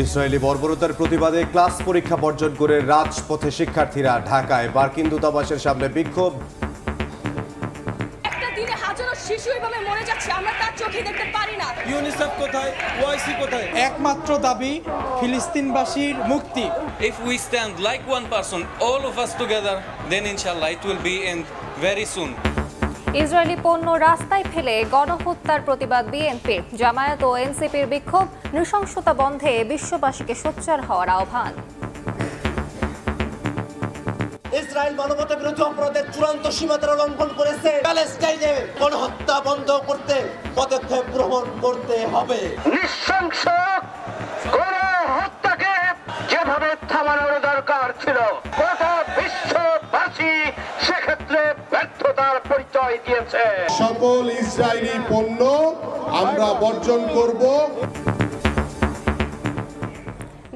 Israeli বর্বরতার প্রতিবাদে class পরীক্ষা বর্জন করে রাজপথে শিক্ষার্থীরা। ঢাকায় মার্কিন দূতাবাসের সামনে বিক্ষোভ। একটা দিনে হাজারো শিশু এভাবে মরে যাচ্ছে, আমরা তার চোখে দেখতে পারি না। ইউনিসেফ কোথায়, ওআইসি কোথায়? একমাত্র দাবি ফিলিস্তিনবাসীর মুক্তি। If we stand like one person, all of us together, then inshallah it will be end very soon. Israeli পণ্য রাস্তায় ফেলে গণহত্যার প্রতিবাদ বিএনপির। জামায়াত ও এনসিপির বিক্ষোভ। নৃশংসতা বন্ধে বিশ্ববাসীকে সোচ্চার হওয়ার আহ্বান। ইসরায়েল মানবতা বিরোধী অপরাধের চূড়ান্ত সীমারেখা লঙ্ঘন করেছে। প্যালেস্টাইনে গণহত্যা বন্ধ করতে পদক্ষেপ গ্রহণ করতে হবে। নৃশংস গণহত্যাকে যেভাবে থামানোর দরকার ছিল, গোটা বিশ্ববাসী সেক্ষেত্রে ব্যর্থতার পরিচয় দিয়েছে। সকল ইসরায়েলি পণ্য আমরা বর্জন করব।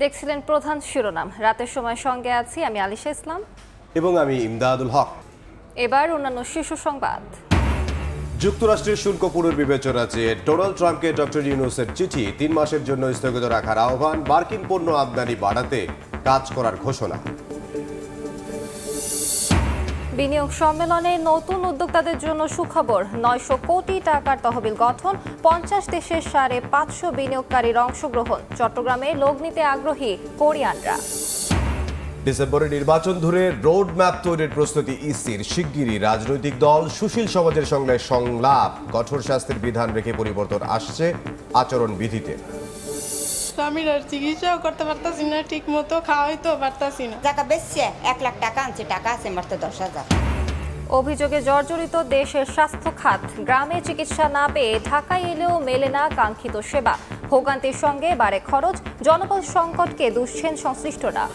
দেখছিলেন প্রধান শিরোনাম। রাতের সময় সঙ্গে আছি আমি আলিশা ইসলাম এবং আমি ইমদাদুল হক। এবার অন্যান্য শীর্ষ সংবাদ। যুক্তরাষ্ট্রের শুল্ক পুনর্বিবেচনা চেয়ে ডোনাল্ড ট্রাম্পকে ডক্টর ইউনূসের চিঠি। 3 মাসের জন্য স্থগিত রাখার আহ্বান। মার্কিন পণ্য আমদানি বাড়াতে কাজ করার ঘোষণা। বিনিয়োগ সম্মেলনে নতুন উদ্যোক্তাদের জন্য সুখবর। 900 কোটি টাকার তহবিল গঠন। 50 দেশের 550 বিনিয়োগকারীর অংশগ্রহণ। চট্টগ্রামে লোক নিতে আগ্রহী কোরিয়ানরা। ডিসেম্বরে নির্বাচন ধরে রোড ম্যাপ তৈরির প্রস্তুতি ইসির। শিগগিরই রাজনৈতিক দল সুশীল সমাজের সঙ্গে সংলাপ। কঠোর শাস্তির বিধান রেখে পরিবর্তন আসছে আচরণ বিধিতে। স্বামীর আর চিকিৎসাও করতে পারতাছি না, ঠিক মতো খাওয়াইতেও পারতাছি না। টাকা বেশি 1 লাখ টাকা আনছে, টাকা আছে মাত্র 10,000। অভিযোগে জর্জরিত দেশের স্বাস্থ্য খাত। গ্রামে চিকিৎসা না পেয়ে ঢাকায় এলেও মেলে না কাঙ্ক্ষিত সেবা। ভোগান্তির সঙ্গে বাড়ে খরচ। জনবল সংকটকে দুষছেন সংশ্লিষ্টরা।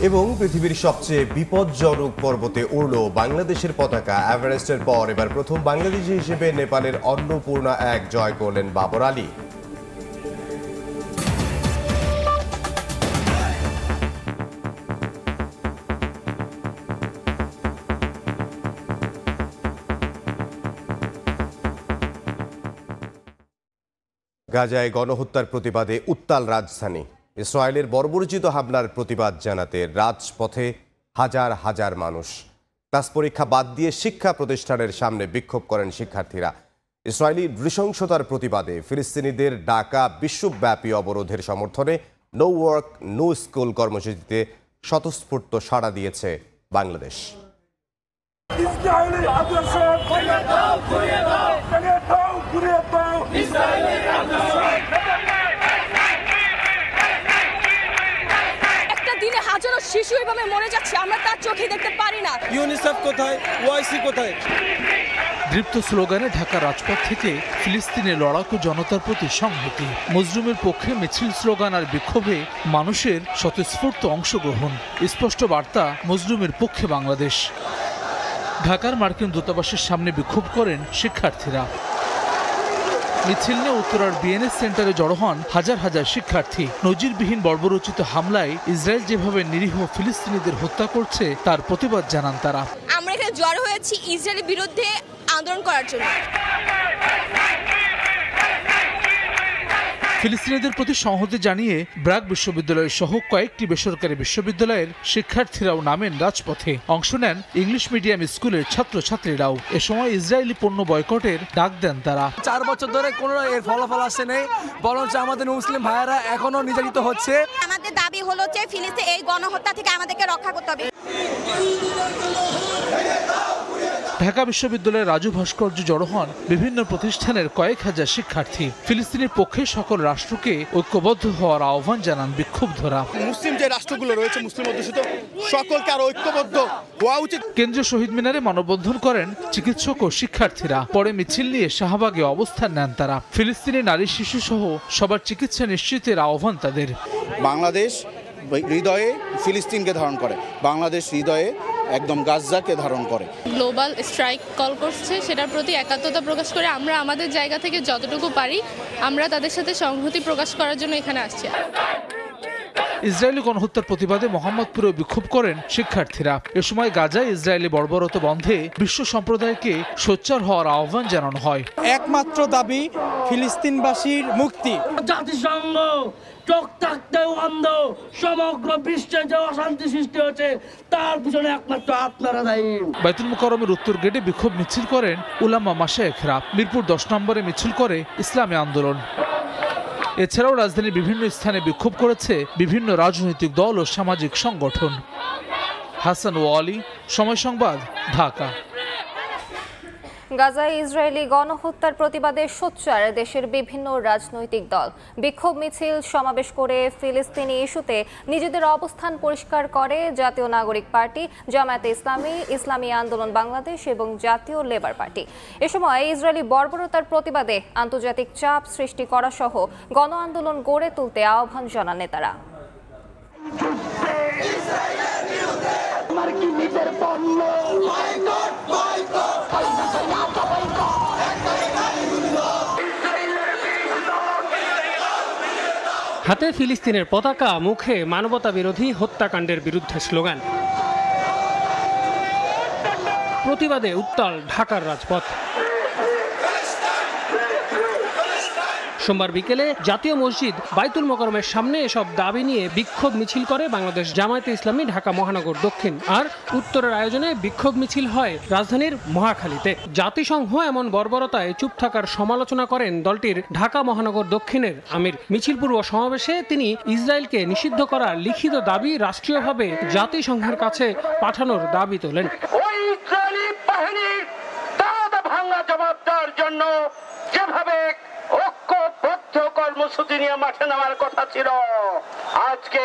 এবং পৃথিবীর সবচেয়ে বিপজ্জনক পর্বতে উড়ল বাংলাদেশের পতাকা। এভারেস্টের পর এবার প্রথম বাংলাদেশি হিসেবে নেপালের অন্নপূর্ণা 1 জয় করলেন বাবর আলী। গাজায় গণহত্যার প্রতিবাদে উত্তাল রাজধানী। ইসরায়েলের বর্বরোচিত হামলার প্রতিবাদ জানাতে রাজপথে হাজার হাজার মানুষ। ক্লাস পরীক্ষা বাদ দিয়ে শিক্ষা প্রতিষ্ঠানের সামনে বিক্ষোভ করেন শিক্ষার্থীরা। ইসরায়েলি নৃশংসতার প্রতিবাদে ফিলিস্তিনিদের ডাকা বিশ্বব্যাপী অবরোধের সমর্থনে নো ওয়ার্ক নো স্কুল কর্মসূচিতে স্বতঃস্ফূর্ত সাড়া দিয়েছে বাংলাদেশ। হাজারো শিশু এভাবে মরে যাচ্ছে, আমরা তার চোখে দেখতে পারি না। ইউনিসেফ কোথায়, ওআইসি কোথায়? দীপ্ত স্লোগানে ঢাকা রাজপথ থেকে ফিলিস্তিনের লড়াকু জনতার প্রতি সংহতি। মজলুমের পক্ষে মিছিল, স্লোগান আর বিক্ষোভে মানুষের স্বতঃস্ফূর্ত অংশগ্রহণ। স্পষ্ট বার্তা, মজলুমের পক্ষে বাংলাদেশ। ঢাকার মার্কিন দূতাবাসের সামনে বিক্ষোভ করেন শিক্ষার্থীরা। মিছিল নিয়ে উত্তরার বিএনএস সেন্টারে জড়ো হন হাজার হাজার শিক্ষার্থী। নজিরবিহীন বর্বরোচিত হামলায় ইসরায়েল যেভাবে নিরীহ ফিলিস্তিনিদের হত্যা করছে তার প্রতিবাদ জানান তারা। আমরা এখানে জড়ো হয়েছি ইসরায়েলের বিরুদ্ধে আন্দোলন করার জন্য। ফিলিস্তিনিদের প্রতি সংহতি জানিয়ে ব্র্যাক বিশ্ববিদ্যালয় সহ কয়েকটি বেসরকারি বিশ্ববিদ্যালয়ের শিক্ষার্থীরাও নামেন রাজপথে। অংশ নেন ইংলিশ মিডিয়াম স্কুলের ছাত্রছাত্রীরাও। এ সময় ইসরায়েলি পণ্য বয়কটের ডাক দেন তারা। 4 বছর ধরে কোনো এর ফলাফল আসে নেই, বরঞ্চ আমাদের মুসলিম ভাইয়েরা এখনো নির্যাতিত হচ্ছে। আমাদের দাবি হলো যে ফিলিস্তিনের এই গণহত্যা থেকে আমাদেরকে রক্ষা করতে হবে। ঢাকা বিশ্ববিদ্যালয়ের রাজু ভাস্কর্য জড়ো হন বিভিন্ন প্রতিষ্ঠানের কয়েক হাজার শিক্ষার্থী। ফিলিস্তিনের পক্ষে সকল রাষ্ট্রকে ঐক্যবদ্ধ হওয়ার আহ্বান জানান বিক্ষুব্ধরা। মুসলিম যে রাষ্ট্রগুলো রয়েছে, মুসলিম অধ্যুষিত, সকলকে আরো ঐক্যবদ্ধ হওয়া উচিত। কেন্দ্রীয় শহীদ মিনারে মানববন্ধন করেন চিকিৎসক ও শিক্ষার্থীরা। পরে মিছিল নিয়ে শাহবাগে অবস্থান নেন তারা। ফিলিস্তিনি নারী, শিশু সহ সবার চিকিৎসা নিশ্চিতের আহ্বান তাদের। বাংলাদেশ হৃদয়ে ফিলিস্তিনকে ধারণ করে, বাংলাদেশ হৃদয়ে একদম গাজাকে ধারণ করে। গ্লোবাল স্ট্রাইক কল করছে, সেটার প্রতি একাত্মতা প্রকাশ করে আমরা আমাদের জায়গা থেকে যতটুকু পারি আমরা তাদের সাথে সংহতি প্রকাশ করার জন্য এখানে আসছি। ইসরায়েলি গণহত্যার প্রতিবাদে মোহাম্মদপুরে বিক্ষোভ করেন শিক্ষার্থীরা। এ সময় গাজায় ইসরায়েলি বর্বরতা বন্ধে বিশ্ব সম্প্রদায়কে সোচ্চার হওয়ার আহ্বান জানানো হয়। একমাত্র দাবি ফিলিস্তিনবাসীর মুক্তি। জাতিসংঘ চোখ থাকতেও অন্ধ। সমগ্র বিশ্বে যে অশান্তি সৃষ্টি হচ্ছে তার পিছনে একমাত্র আপনারা দায়ী। বাইতুল মোকাররমের উত্তর গেটে বিক্ষোভ মিছিল করেন উলামা মাশায়েখরা। মিরপুর 10 নম্বরে মিছিল করে ইসলামী আন্দোলন। এছাড়াও রাজধানীর বিভিন্ন স্থানে বিক্ষোভ করেছে বিভিন্ন রাজনৈতিক দল ও সামাজিক সংগঠন। হাসান ওয়ালি, সময় সংবাদ, ঢাকা। গাজায় ইসরায়েলি গণহত্যার প্রতিবাদে সোচ্চার দেশের বিভিন্ন রাজনৈতিক দল। বিক্ষোভ মিছিল সমাবেশ করে ফিলিস্তিনি ইস্যুতে নিজেদের অবস্থান পরিষ্কার করে জাতীয় নাগরিক পার্টি, জামায়াতে ইসলামী, ইসলামী আন্দোলন বাংলাদেশ এবং জাতীয় লেবার পার্টি। এ সময় ইসরায়েলি বর্বরতার প্রতিবাদে আন্তর্জাতিক চাপ সৃষ্টি করা সহ গণ আন্দোলন গড়ে তুলতে আহ্বান জানান নেতারা। হাতে ফিলিস্তিনের পতাকা, মুখে মানবতা বিরোধী হত্যাকাণ্ডের বিরুদ্ধে স্লোগান। প্রতিবাদে উত্তাল ঢাকার রাজপথ। সোমবার বিকেলে জাতীয় মসজিদ বাইতুল মোকাররমের সামনে এসব দাবি নিয়ে বিক্ষোভ মিছিল করে বাংলাদেশ জামায়াতে ইসলামী ঢাকা মহানগর দক্ষিণ। আর উত্তরের আয়োজনে বিক্ষোভ মিছিল হয় রাজধানীর মহাখালীতে। জাতিসংঘ এমন বর্বরতায় চুপ থাকার সমালোচনা করেন দলটির ঢাকা মহানগর দক্ষিণের আমির। মিছিল পূর্ব সমাবেশে তিনি ইসরায়েলকে নিষিদ্ধ করার লিখিত দাবি রাষ্ট্রীয়ভাবে জাতিসংঘের কাছে পাঠানোর দাবি তোলেন। ওই ইসরায়েলি বাহিনীর দাদা ভাঙা জবাব দেওয়ার জন্য যেভাবে ঐক্যবদ্ধ কর্মসূচি নিয়ে মাঠে নামার কথা ছিল, আজকে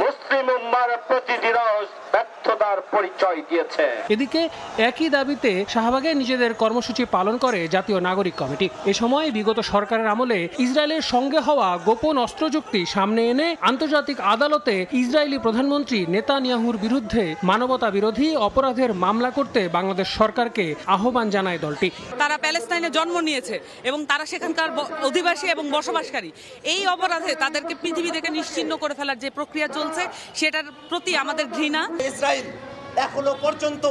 মুসলিম উম্মার প্রতিদিরস ব্যর্থতার পরিচয় দিয়েছে। এদিকে একই দাবিতে শাহবাগে নিজেদের কর্মসূচি পালন করে জাতীয় নাগরিক কমিটি। এ সময় বিগত সরকারের আমলে ইসরায়েলের সঙ্গে হওয়া গোপন অস্ত্র চুক্তি সামনে এনে আন্তর্জাতিক আদালতে ইসরায়েলি প্রধানমন্ত্রী নেতানিয়াহুর বিরুদ্ধে মানবতা বিরোধী অপরাধের মামলা করতে বাংলাদেশ সরকারকে আহ্বান জানায় দলটি। তারা প্যালেস্টাইনে জন্ম নিয়েছে এবং তারা সেখানকার অধিবাসী এবং বসবাসকারী। এই অপরাধে তাদেরকে পৃথিবী থেকে নিশ্চিহ্ন করে ফেলার যে প্রক্রিয়া চলছে সেটার প্রতি আমাদের ঘৃণা। ইসরায়েল এখনো পর্যন্ত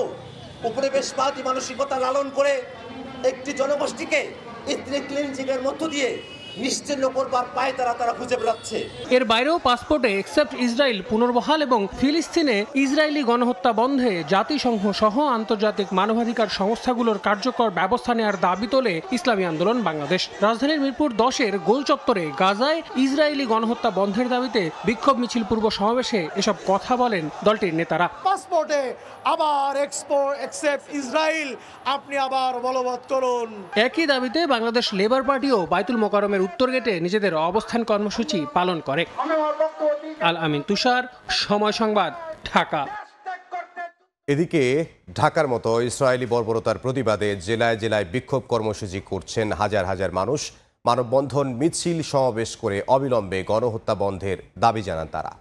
উপনিবেশবাদী মানসিকতা লালন করে একটি জনগোষ্ঠীকে এথনিক ক্লিনজিংয়ের মধ্য দিয়ে নিশ্চিহ্ন করবার পায় তারা খুঁজে বেড়াচ্ছে। এর বাইরেও পাসপোর্টে এক্সেপ্ট ইসরায়েল পুনর্বহাল এবং ফিলিস্তিনে ইসরায়েলি গণহত্যা বন্ধে জাতিসংঘ সহ আন্তর্জাতিক মানবাধিকার সংস্থাগুলোর কার্যকর ব্যবস্থা নেওয়ার দাবি তোলে ইসলামী আন্দোলন বাংলাদেশ। রাজধানীর মিরপুর 10-এর গোল চত্বরে গাজায় ইসরায়েলি গণহত্যা বন্ধের দাবিতে বিক্ষোভ মিছিল পূর্ব সমাবেশে এসব কথা বলেন দলটির নেতারা। পাসপোর্টে আবার এক্সেপ্ট ইসরায়েল আপনি আবার বলবৎ করুন। একই দাবিতে বাংলাদেশ লেবার পার্টিও বাইতুল মোকাররমের উত্তর গেটে নিজেদের অবস্থান কর্মসূচি পালন করে। আল আমিন তুষার, সময় সংবাদ, ঢাকা। এদিকে ঢাকার মতো ইসরায়েলি বর্বরতার প্রতিবাদে জেলায় জেলায় বিক্ষোভ কর্মসূচি করছেন হাজার হাজার মানুষ। মানববন্ধন, মিছিল, সমাবেশ করে অবিলম্বে গণহত্যা বন্ধের দাবি জানান তারা।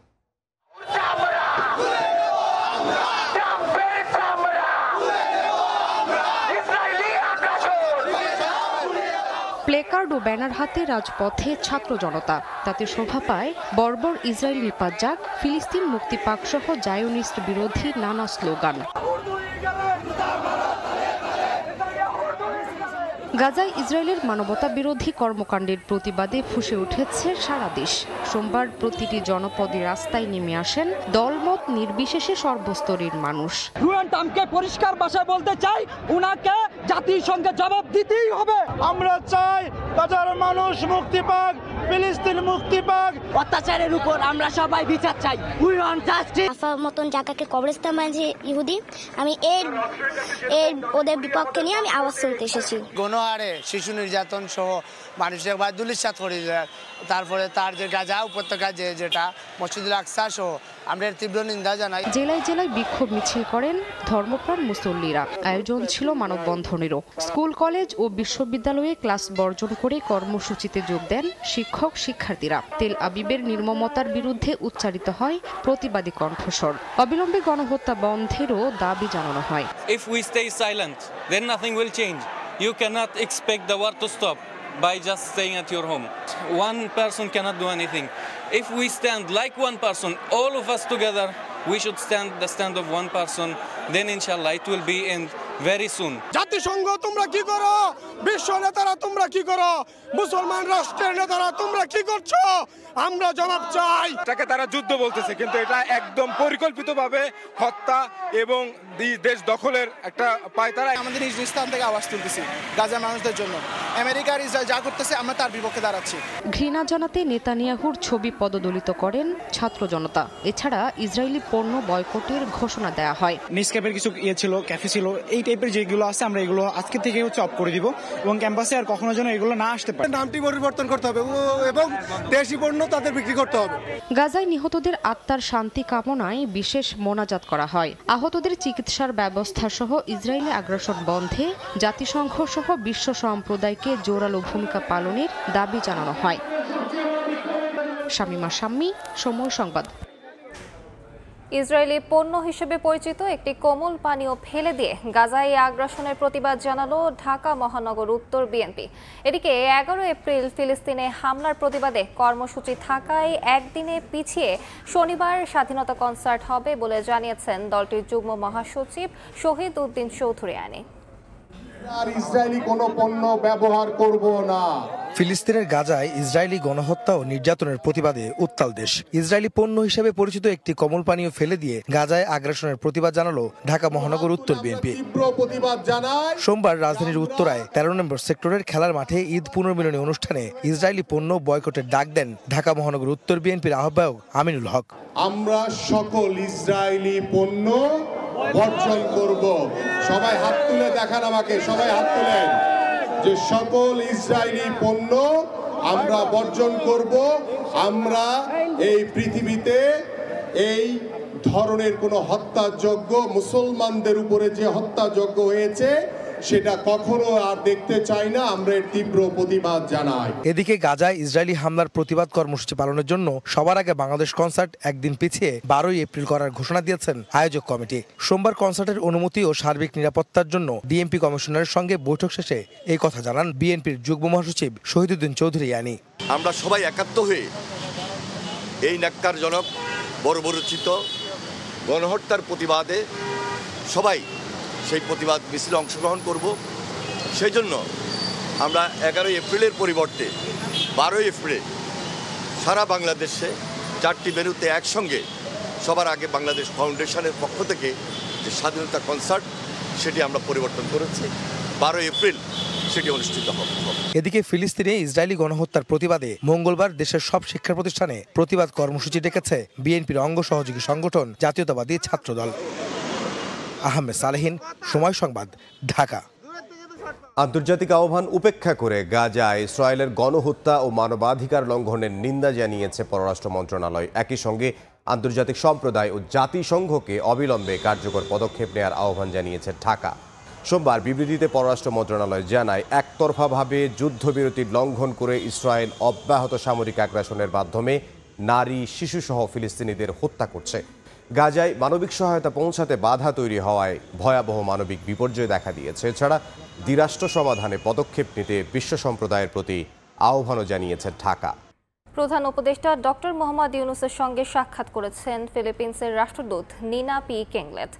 প্লেকার্ড ও ব্যানার হাতে রাজপথে ছাত্র জনতা। তাতে শোভা পায় বর্বর ইসরায়েল নিপাত, ফিলিস্তিন মুক্তি পাক সহ জায়োনিস্ট বিরোধী নানা স্লোগান। গাজায় ইসরায়েলের মানবতা বিরোধী কর্মকাণ্ডের প্রতিবাদে ফুঁসে উঠেছে সারা দেশ। সোমবার প্রতিটি জনপদে রাস্তায় নেমে আসেন দলমত নির্বিশেষে সর্বস্তরের মানুষ। রুয়ান্ডামকে পরিষ্কার ভাষায় বলতে চাই, উনাকে জাতিসংঘে জবাব দিতেই হবে। আমরা চাই গাজার মানুষ মুক্তি পাক, ফিলিস্তিন মুক্তি পাক। অত্যাচারের উপর আমরা সবাই বিচার চাই। We want justice. আফার মতন জায়গাকে কবরস্থান বানিয়েছে ইহুদি, আমি এর ওদের বিপক্ষে নিয়ে আমি আওয়াজ তুলতে এসেছি। গণহারে শিশু নির্যাতন সহ মানুষের দুলিশাত করে দেয়। তারপরে তার যে গাজা উপত্যকা যেটা মসজিদুল আকসা সহ আমরা তীব্র নিন্দা জানাই। জেলায় জেলায় বিক্ষোভ মিছিল করেন ধর্মপ্রাণ মুসল্লিরা। আয়োজন ছিল মানববন্ধনেরও। স্কুল, কলেজ ও বিশ্ববিদ্যালয়ে ক্লাস বর্জন করে কর্মসূচিতে যোগ দেন শিক্ষক শিক্ষার্থীরা। তেল আবিবের নির্মমতার বিরুদ্ধে উচ্চারিত হয় প্রতিবাদী কণ্ঠস্বর। অবিলম্বে গণহত্যা বন্ধেরও দাবি জানানো হয়। If we stay silent, then nothing will change. You cannot expect the war to stop by just staying at your home. One person cannot do anything. If we stand like one person, all of us together, we should stand the stand of one person, then inshallah it will be end very soon. জাতিসংঘ তোমরা কি করো, বিশ্ব নেতারা তোমরা কি করো, মুসলমান রাষ্ট্রের নেতারা তোমরা কি করছো, আমরা জবাব চাই। এটাকে তারা যুদ্ধ বলতেছে, কিন্তু এটা একদম পরিকল্পিতভাবে হত্যা এবং দেশ দখলের একটা পায়তারা। আমাদের নিজ স্থান থেকে আওয়াজ তুলতেছি গাজার মানুষদের জন্য। আমেরিকা আর ইসরায়েল যা করতেছে আমরা তার বিপক্ষে দাঁড়াচ্ছি। ঘৃণা জানাতে নেতানিয়াহুর ছবি পদদলিত করেন ছাত্র জনতা। এছাড়া ইসরায়েলি পণ্য বয়কটের ঘোষণা দেয়া হয়। নেসক্যাফের কিছু ছিল, ক্যাফে ছিল, এই টাইপের যেগুলো আছে আমরা এগুলো আজকে থেকে অফ করে দিব এবং ক্যাম্পাসে আর কখনো যেন এগুলো না আসতে পারে। নামটি পরিবর্তন করতে হবে এবং দেশি পণ্য তাদের বিক্রি করতে হবে। গাজায় নিহতদের আত্মার শান্তি কামনায় বিশেষ মোনাজাত করা হয়। আহতদের চিকিৎসার ব্যবস্থা সহ ইসরায়েলি আগ্রাসন বন্ধে জাতিসংঘ সহ বিশ্ব সম্প্রদায়কে জোরালো ভূমিকা পালনের দাবি জানানো হয়। শামিমা শাম্মী, সময় সংবাদ। ইসরায়েলি পণ্য হিসেবে পরিচিত একটি কোমল পানীয় ফেলে দিয়ে গাজায় আগ্রাসনের প্রতিবাদ জানালো ঢাকা মহানগর উত্তর বিএনপি। এদিকে 11 এপ্রিল ফিলিস্তিনে হামলার প্রতিবাদে কর্মসূচি থাকায় একদিনে পিছিয়ে শনিবার স্বাধীনতা কনসার্ট হবে বলে জানিয়েছেন দলটির যুগ্ম মহাসচিব শহীদ উদ্দিন চৌধুরিয়ানী। আর ইসরায়েলি কোনো পণ্য ব্যবহার করব না। ফিলিস্তিনের গাজায় ইসরায়েলি গণহত্যা ও নির্যাতনের প্রতিবাদে উত্তাল দেশ। ইসরায়েলি পণ্য হিসেবে পরিচিত একটি কমল পানীয় ফেলে দিয়ে গাজায় আগ্রাসনের প্রতিবাদ জানালো ঢাকা মহানগর উত্তর বিএনপি। সোমবার রাজধানীর উত্তরায় 13 নম্বর সেক্টরের খেলার মাঠে ঈদ পুনর্মিলনী অনুষ্ঠানে ইসরায়েলি পণ্য বয়কটের ডাক দেন ঢাকা মহানগর উত্তর বিএনপির আহ্বায়ক আমিনুল হক। আমরা সকল ইসরায়েলি পণ্য বর্জন করব। সবাই হাত তুলে দেখান আমাকে, সবাই হাত তুলেন যে সকল ইসরায়েলি পণ্য আমরা বর্জন করব। আমরা এই পৃথিবীতে এই ধরনের কোনো হত্যাযজ্ঞ, মুসলমানদের উপরে যে হত্যাযজ্ঞ হয়েছে সেটা কখনো আর দেখতে চাই না। আমরা এর তীব্র প্রতিবাদ জানাই। এদিকে গাজায় ইসরায়েলি হামলার প্রতিবাদ কর্মসূচি পালনের জন্য সবার আগে বাংলাদেশ কনসার্ট একদিন পিছিয়ে 12 এপ্রিল করার ঘোষণা দিয়েছেন আয়োজক কমিটি। সোমবার কনসার্টের অনুমতি ও সার্বিক নিরাপত্তার জন্য ডিএমপি কমিশনারের সঙ্গে বৈঠক শেষে এই কথা জানান বিএনপির যুগ্ম মহাসচিব শহীদ উদ্দিন চৌধুরিয়ানী। আমরা সবাই একাত্ম হয়ে এই ন্যাক্কারজনক বর্বরোচিত গণহত্যার প্রতিবাদে সবাই সেই প্রতিবাদ মিছিলে অংশগ্রহণ করব। সেই জন্য আমরা 11 এপ্রিলের পরিবর্তে 12 এপ্রিলে সারা বাংলাদেশে 4টি ভেন্যুতে একসঙ্গে সবার আগে বাংলাদেশ ফাউন্ডেশনের পক্ষ থেকে যে স্বাধীনতা কনসার্ট সেটি আমরা পরিবর্তন করেছি। 12 এপ্রিল সেটি অনুষ্ঠিত হবে। এদিকে ফিলিস্তিনে ইসরায়েলি গণহত্যার প্রতিবাদে মঙ্গলবার দেশের সব শিক্ষা প্রতিষ্ঠানে প্রতিবাদ কর্মসূচি ডেকেছে বিএনপির অঙ্গ সহযোগী সংগঠন জাতীয়তাবাদী ছাত্রদল। আহমেদ সালেহিন, সময় সংবাদ, ঢাকা। আন্তর্জাতিক আহ্বান উপেক্ষা করে গাজায় ইসরায়েলের গণহত্যা ও মানবাধিকার লঙ্ঘনের নিন্দা জানিয়েছে পররাষ্ট্র মন্ত্রণালয়। একই সঙ্গে আন্তর্জাতিক সম্প্রদায় ও জাতিসংঘকে অবিলম্বে কার্যকর পদক্ষেপ নেওয়ার আহ্বান জানিয়েছে ঢাকা। সোমবার বিবৃতিতে পররাষ্ট্র মন্ত্রণালয় জানায়, একতরফাভাবে যুদ্ধবিরতি লঙ্ঘন করে ইসরায়েল অব্যাহত সামরিক আগ্রাসনের মাধ্যমে নারী, শিশুসহ ফিলিস্তিনিদের হত্যা করছে। গাজায় মানবিক সহায়তা পৌঁছাতে বাধা তৈরি হওয়ায় ভয়াবহ মানবিক বিপর্যয় দেখা দিয়েছে। এছাড়া দ্বিরাষ্ট্র সমাধানে পদক্ষেপ নিতে বিশ্ব সম্প্রদায়ের প্রতি আহ্বানও জানিয়েছে ঢাকা। প্রধান উপদেষ্টা ডক্টর মোহাম্মদ ইউনূসের সঙ্গে সাক্ষাৎ করেছেন ফিলিপিন্সের রাষ্ট্রদূত নিনা পি কেংলেট।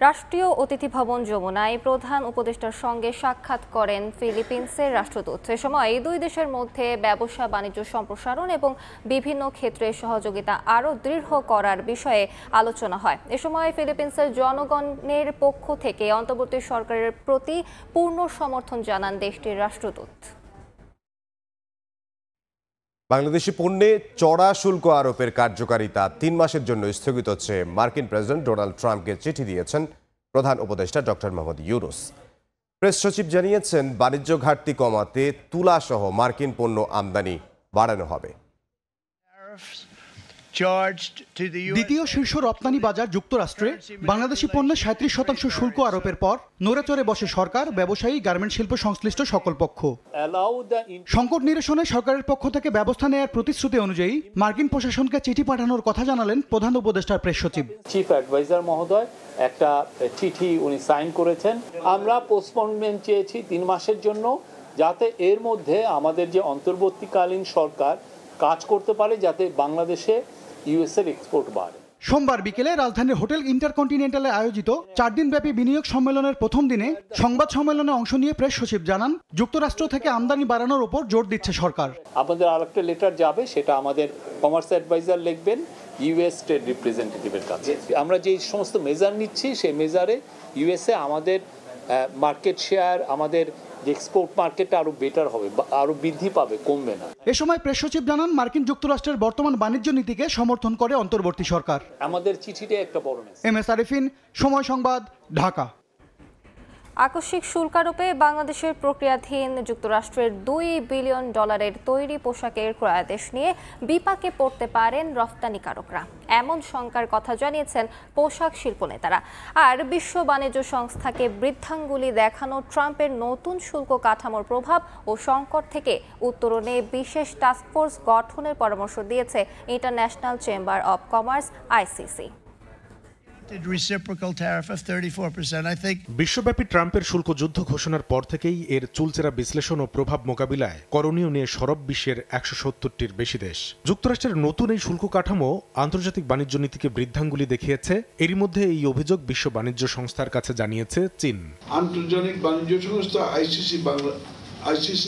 রাষ্ট্রীয় অতিথি ভবন যমুনায় প্রধান উপদেষ্টার সঙ্গে সাক্ষাৎ করেন ফিলিপিন্সের রাষ্ট্রদূত। এ সময় দুই দেশের মধ্যে ব্যবসা বাণিজ্য সম্প্রসারণ এবং বিভিন্ন ক্ষেত্রে সহযোগিতা আরও দৃঢ় করার বিষয়ে আলোচনা হয়। এ সময় ফিলিপিন্সের জনগণের পক্ষ থেকে অন্তর্বর্তী সরকারের প্রতি পূর্ণ সমর্থন জানান দেশটির রাষ্ট্রদূত। বাংলাদেশি পণ্যে চড়া শুল্ক আরোপের কার্যকারিতা 3 মাসের জন্য স্থগিত হচ্ছে মার্কিন প্রেসিডেন্ট ডোনাল্ড ট্রাম্পকে চিঠি দিয়েছেন প্রধান উপদেষ্টা ডক্টর মোহাম্মদ ইউনূস। প্রেস সচিব জানিয়েছেন, বাণিজ্য ঘাটতি কমাতে তুলাসহ মার্কিন পণ্য আমদানি বাড়ানো হবে। দ্বিতীয় শীর্ষ রপ্তানি বাজার যুক্তরাষ্ট্রে বাংলাদেশি পণ্যে 37% শুল্ক আরোপের পর নড়েচড়ে বসে সরকার, ব্যবসায়ী, গার্মেন্ট শিল্প সংশ্লিষ্ট সকল পক্ষ। সংকট নিরসনে সরকারের পক্ষ থেকে ব্যবস্থা নেওয়ার প্রতিশ্রুতি অনুযায়ী মার্কিন প্রশাসনকে চিঠি পাঠানোর কথা জানালেন প্রধান উপদেষ্টার প্রেস সচিব। চিফ অ্যাডভাইজার মহোদয় একটা চিঠি উনি সাইন করেছেন। আমরা পোস্টপোনমেন্ট চেয়েছি 3 মাসের জন্য, যাতে এর মধ্যে আমাদের যে অন্তর্বর্তীকালীন সরকার কাজ করতে পারে, যাতে বাংলাদেশে ইউএস এর এক্সপোর্ট বাড়ে। সোমবার বিকেলে রাজধানীর হোটেল ইন্টারকন্টিনেন্টালে আয়োজিত 4 দিনব্যাপী বিনিয়োগ সম্মেলনের প্রথম দিনে সংবাদ সম্মেলনে অংশ নিয়ে প্রেস সচিব জানান, যুক্তরাষ্ট্র থেকে আমদানি বাড়ানোর উপর জোর দিচ্ছে সরকার। আমাদের আরেকটা লেটার যাবে, সেটা আমাদের কমার্স অ্যাডভাইজার লিখবেন ইউএস ট্রেড রিপ্রেজেন্টেটিভের কাছে। আমরা যে সমস্ত মেজার নিচ্ছি সেই মেজারে ইউএসএ আমাদের মার্কেট শেয়ার, আমাদের এক্সপোর্ট মার্কেটটা আরো বেটার হবে, আরো বৃদ্ধি পাবে, কমবে না। এ সময় প্রেস সচিব জানান, মার্কিন যুক্তরাষ্ট্রের বর্তমান বাণিজ্য নীতিকে সমর্থন করে অন্তর্বর্তী সরকার। আমাদের চিঠিটা একটা বড় মেসেজ। MS আরিফিন, সময় সংবাদ, ঢাকা। আকস্মিক শুল্ক আরোপে বাংলাদেশের প্রক্রিয়াধীন যুক্তরাষ্ট্রের $2 বিলিয়ন তৈরি পোশাকের ক্রয়াদেশ নিয়ে বিপাকে পড়তে পারেন রফতানিকারকরা, এমন শঙ্কার কথা জানিয়েছেন পোশাক শিল্প নেতারা। আর বিশ্ব বাণিজ্য সংস্থাকে বৃদ্ধাঙ্গুলি দেখানো ট্রাম্পের নতুন শুল্ক কাঠামোর প্রভাব ও সংকট থেকে উত্তরণে বিশেষ টাস্কফোর্স গঠনের পরামর্শ দিয়েছে international chamber of commerce ICC। বিশ্বব্যাপী ট্রাম্পের শুল্ক যুদ্ধ ঘোষণার পর থেকেই এর চুলচেরা বিশ্লেষণ ও প্রভাব মোকাবিলায় করণীয় নিয়ে সরব বিশ্বের 170টির বেশি দেশ। যুক্তরাষ্ট্রের নতুন এই শুল্ক কাঠামো আন্তর্জাতিক বাণিজ্য নীতিকে বৃদ্ধাঙ্গুলি দেখিয়েছে। এরই মধ্যে এই অভিযোগ বিশ্ব বাণিজ্য সংস্থার কাছে জানিয়েছে চীন। আন্তর্জাতিক বাণিজ্য সংস্থা ICC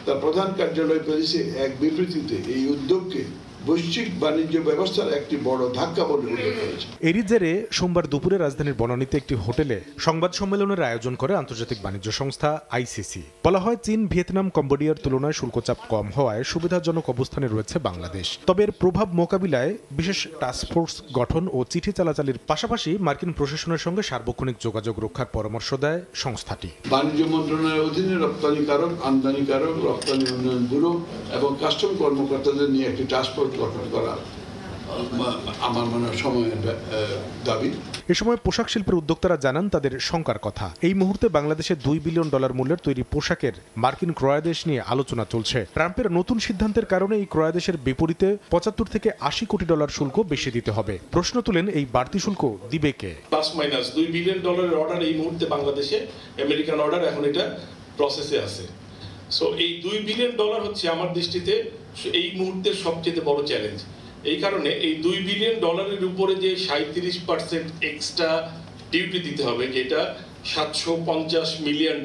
তার প্রধান কার্যালয় প্যারিসে এক বিবৃতিতে এই উদ্যোগকে বৈশ্বিক বাণিজ্য ব্যবস্থার একটি বড় ধাক্কা বলে উল্লেখ করেছে। এরই জেরে সোমবার দুপুরে রাজধানীর বনানীতে একটি হোটেলে সংবাদ সম্মেলনের আয়োজন করে আন্তর্জাতিক বাণিজ্য সংস্থা ICC। বলা হয়, চীন, ভিয়েতনাম, কম্বোডিয়ার তুলনায় শুল্কচাপ কম হওয়ায় সুবিধাজনক অবস্থানে রয়েছে বাংলাদেশ। তবে এর প্রভাব মোকাবিলায় বিশেষ টাস্কফোর্স গঠন ও চিঠি চালাচালির পাশাপাশি মার্কিন প্রশাসনের সঙ্গে সার্বক্ষণিক যোগাযোগ রক্ষার পরামর্শ দেয় সংস্থাটি। বাণিজ্য মন্ত্রণালয়ের অধীনে রপ্তানিকারক, আমদানিকারক, রপ্তানি উন্নয়ন ব্যুরো এবং কাস্টম কর্মকর্তাদের নিয়ে একটি টাস্কফোর্স গঠন করা আমার মনে হয় সময়ের দাবি। এ সময় পোশাক শিল্পের উদ্যোক্তারা জানান তাদের শঙ্কার কথা। এই মুহূর্তে বাংলাদেশে $2 বিলিয়ন মূল্যের তৈরি পোশাকের মার্কিন ক্রয়াদেশ নিয়ে আলোচনা চলছে। ট্রাম্পের নতুন সিদ্ধান্তের কারণে এই ক্রয়াদেশের বিপরীতে $75 থেকে $80 কোটি শুল্ক বেশি দিতে হবে। প্রশ্ন তুলেন, এই বাড়তি শুল্ক দিবে কে? $2 বিলিয়ন অর্ডার এই মুহূর্তে বাংলাদেশে, আমেরিকান অর্ডার এখন এটা প্রসেসে আছে। সো এই $2 বিলিয়ন হচ্ছে আমার দৃষ্টিতে এই মুহূর্তের সবচেয়ে বড় চ্যালেঞ্জ। এই কারণে এই $2 বিলিয়ন উপরে যে 37% এক্সট্রা ডিউটি দিতে হবে, যেটা $750 মিলিয়ন।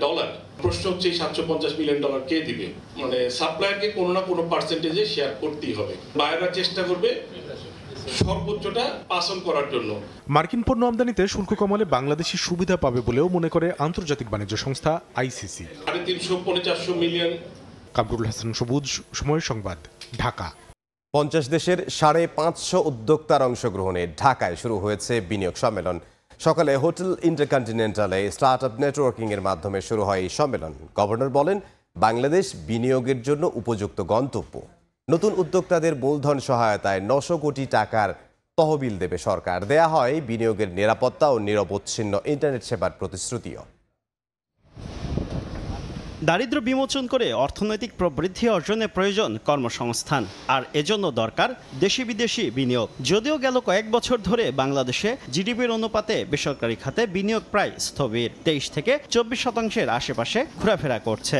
প্রশ্ন হচ্ছে $750 মিলিয়ন কে দিবে? মানে সাপ্লায়ারকে কোনো না কোনো পার্সেন্টেজে শেয়ার করতেই হবে। বায়াররা চেষ্টা করবে সর্বোচ্চটা পাসন করার জন্য। মার্কিন পণ্য আমদানিতে শুল্ক কমালে বাংলাদেশি সুবিধা পাবে বলেও মনে করে আন্তর্জাতিক বাণিজ্য সংস্থা ICC। 350-400 মিলিয়ন। কামরুল হাসান সবুজ, সময় সংবাদ, ঢাকা। 50 দেশের 550 উদ্যোক্তার অংশগ্রহণে ঢাকায় শুরু হয়েছে বিনিয়োগ সম্মেলন। সকালে হোটেল ইন্টারকন্টিনেন্টালে স্টার্টআপ নেটওয়ার্কিং এর মাধ্যমে শুরু হয় এই সম্মেলন। গভর্নর বলেন, বাংলাদেশ বিনিয়োগের জন্য উপযুক্ত গন্তব্য। নতুন উদ্যোক্তাদের মূলধন সহায়তায় 900 কোটি টাকার তহবিল দেবে সরকার। দেয়া হয় বিনিয়োগের নিরাপত্তা ও নিরবচ্ছিন্ন ইন্টারনেট সেবার প্রতিশ্রুতিও। দারিদ্র্য বিমোচন করে অর্থনৈতিক প্রবৃদ্ধি অর্জনে প্রয়োজন কর্মসংস্থান, আর এজন্য দরকার দেশি বিদেশি বিনিয়োগ। যদিও গেল কয়েক বছর ধরে বাংলাদেশে জিডিপির অনুপাতে বেসরকারি খাতে বিনিয়োগ প্রায় স্থবির, 23 থেকে 24% আশেপাশে ঘোরাফেরা করছে।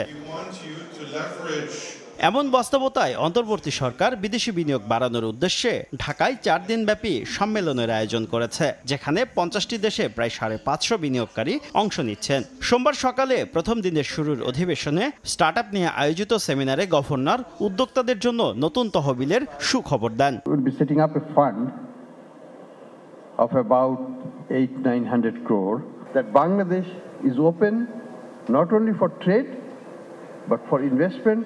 এমন বাস্তবতায় অন্তর্বর্তী সরকার বিদেশি বিনিয়োগ বাড়ানোর উদ্দেশ্যে ঢাকায় 4 দিনব্যাপী সম্মেলনের আয়োজন করেছে, যেখানে 50টি দেশে প্রায় 550 বিনিয়োগকারী অংশ নিচ্ছেন। সোমবার সকালে প্রথম দিনের শুরুর অধিবেশনে স্টার্টআপ নিয়ে আয়োজিত সেমিনারে গভর্নর উদ্যোক্তাদের জন্য নতুন তহবিলের সুখবর দেন। Of about 800-900 crore, that Bangladesh is open not only for trade but for investment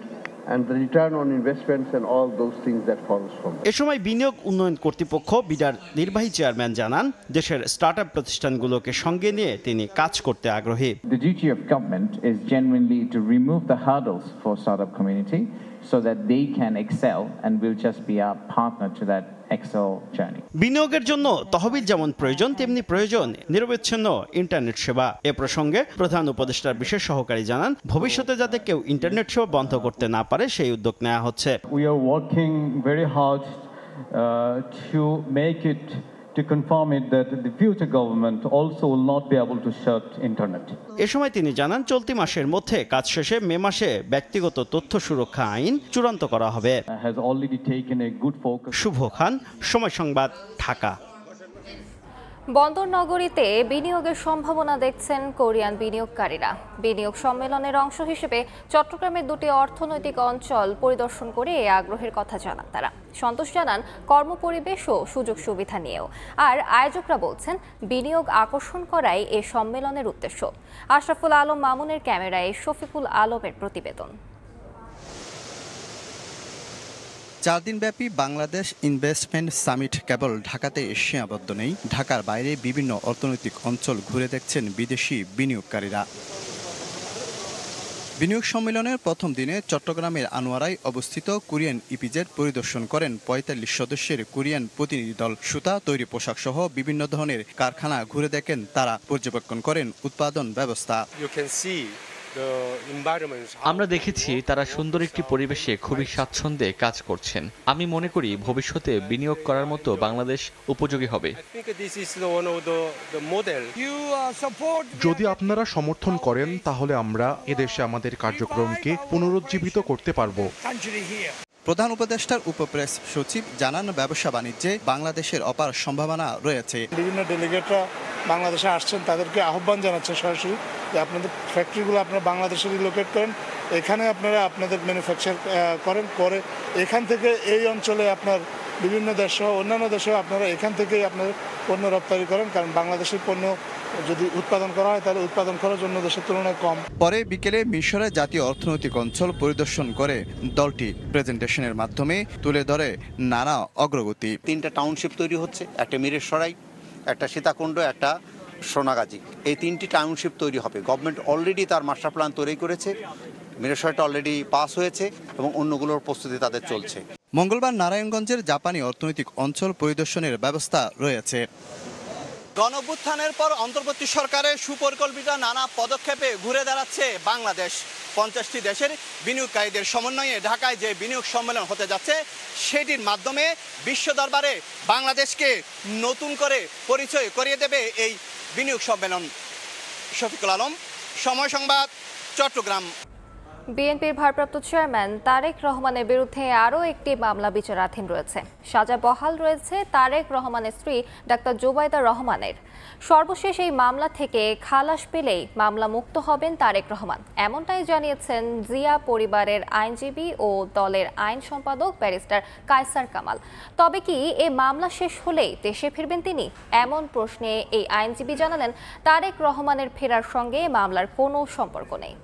and the return on investments and all those things that follows from it. এ সময় বিনিয়োগ উন্নয়ন কর্তৃপক্ষ বিডার নির্বাহী চেয়ারম্যান জানান, দেশের স্টার্টআপ প্রতিষ্ঠানগুলোকে সঙ্গে নিয়ে তিনি কাজ করতে আগ্রহী। The duty of government is genuinely to remove the hurdles for startup community so that they can excel, and we'll just be a partner to that excel journey. বিনিয়োগের জন্য তহবিল যেমন প্রয়োজন, তেমনি প্রয়োজন নিরবচ্ছিন্ন ইন্টারনেট সেবা। এ প্রসঙ্গে প্রধান উপদেষ্টার বিশেষ সহকারী জানান, ভবিষ্যতে যাতে কেউ ইন্টারনেট সেবা বন্ধ করতে না পারে সেই উদ্যোগ নেওয়া হচ্ছে। We are working very hard to make it, to confirm it that the future government also will not be able to shut internet. এ সময় তিনি জানান, চলতি মাসের মধ্যে কাজ শেষে মে মাসে ব্যক্তিগত তথ্য সুরক্ষা আইন চূড়ান্ত করা হবে। Has already taken a good focus. শুভ খান, সময় সংবাদ, ঢাকা। বন্দর নগরীতে বিনিয়োগের সম্ভাবনা দেখছেন কোরিয়ান বিনিয়োগকারীরা। বিনিয়োগ সম্মেলনের অংশ হিসেবে চট্টগ্রামের দুটি অর্থনৈতিক অঞ্চল পরিদর্শন করে এই আগ্রহের কথা জানান তারা। সন্তোষ জানান কর্মপরিবেশ ও সুযোগ সুবিধা নিয়েও। আর আয়োজকরা বলছেন বিনিয়োগ আকর্ষণ করাই এ সম্মেলনের উদ্দেশ্য। আশরাফুল আলম মামুনের ক্যামেরায় শফিকুল আলমের প্রতিবেদন। 4 দিনব্যাপী বাংলাদেশ ইনভেস্টমেন্ট সামিট কেবল ঢাকাতে সীমাবদ্ধ নেই। ঢাকার বাইরে বিভিন্ন অর্থনৈতিক অঞ্চল ঘুরে দেখছেন বিদেশি বিনিয়োগকারীরা। বিনিয়োগ সম্মেলনের প্রথম দিনে চট্টগ্রামের আনোয়ারায় অবস্থিত কোরিয়ান ইপিজেড পরিদর্শন করেন 45 সদস্যের কোরিয়ান প্রতিনিধি দল। সুতা, তৈরি পোশাক সহ বিভিন্ন ধরনের কারখানা ঘুরে দেখেন তারা, পর্যবেক্ষণ করেন উৎপাদন ব্যবস্থা। আমরা দেখেছি তারা সুন্দর একটি পরিবেশে খুবই স্বাচ্ছন্দ্যে কাজ করছেন। আমি মনে করি ভবিষ্যতে বিনিয়োগ করার মতো বাংলাদেশ উপযোগী হবে। যদি আপনারা সমর্থন করেন তাহলে আমরা এদেশে আমাদের কার্যক্রমকে পুনরুজ্জীবিত করতে পারব। প্রধান উপদেষ্টার উপপ্রেস সচিব জানান, ব্যবসা বাণিজ্যে বাংলাদেশের অপার সম্ভাবনা রয়েছে। বিভিন্ন ডেলিগেটরা বাংলাদেশে আসছেন, তাদেরকে আহ্বান জানাচ্ছে সরাসরি যে আপনাদের ফ্যাক্টরিগুলো আপনারা বাংলাদেশে রিলোকেট করেন, এখানে আপনারা আপনাদের ম্যানুফ্যাকচার করেন, করে এখান থেকে এই অঞ্চলে আপনার বিভিন্ন দেশ সহ অন্যান্য দেশেও আপনারা এখান থেকেই আপনার পণ্য রপ্তানি করেন, কারণ বাংলাদেশের পণ্য যদি উৎপাদন করা হয় তাহলে উৎপাদন খরচ অন্য দেশের তুলনায় কম। পরে বিকেলে মিশরে জাতীয় অর্থনৈতিক অঞ্চল পরিদর্শন করে দলটি প্রেজেন্টেশনের মাধ্যমে তুলে ধরে নানা অগ্রগতি। 3টা টাউনশিপ তৈরি হচ্ছে, একটা মিরেশরাই, একটা সীতাকুণ্ড, একটা সোনাগাজী। এই 3টি টাউনশিপ তৈরি হবে। গভর্নমেন্ট অলরেডি তার মাস্টার প্ল্যান তৈরি করেছে, মিরেশরাইটা অলরেডি পাস হয়েছে এবং অন্যগুলোর প্রস্তুতি তাদের চলছে। মঙ্গলবার নারায়ণগঞ্জের জাপানি অর্থনৈতিক অঞ্চল পরিদর্শনের ব্যবস্থা রয়েছে। গণঅভ্যুত্থানের পর অন্তর্বর্তী সরকারের সুপরিকল্পিত নানা পদক্ষেপে ঘুরে দাঁড়াচ্ছে বাংলাদেশ। 50টি দেশের বিনিয়োগকারীদের সমন্বয়ে ঢাকায় যে বিনিয়োগ সম্মেলন হতে যাচ্ছে, সেটির মাধ্যমে বিশ্ব দরবারে বাংলাদেশকে নতুন করে পরিচয় করিয়ে দেবে এই বিনিয়োগ সম্মেলন। শফিকুল আলম, সময় সংবাদ, চট্টগ্রাম। বিএনপির ভারপ্রাপ্ত চেয়ারম্যান তারেক রহমানের বিরুদ্ধে আরও একটি মামলা বিচারাধীন রয়েছে। সাজা বহাল রয়েছে তারেক রহমানের স্ত্রী ডাক্তার জুবাইদা রহমানের। সর্বশেষ এই মামলা থেকে খালাস পেলেই মামলা মুক্ত হবেন তারেক রহমান, এমনটাই জানিয়েছেন জিয়া পরিবারের আইনজীবী ও দলের আইন সম্পাদক ব্যারিস্টার কায়সার কামাল। তবে কি এ মামলা শেষ হলেই দেশে ফিরবেন তিনি? এমন প্রশ্নে এই আইনজীবী জানালেন, তারেক রহমানের ফেরার সঙ্গে মামলার কোনো সম্পর্ক নেই।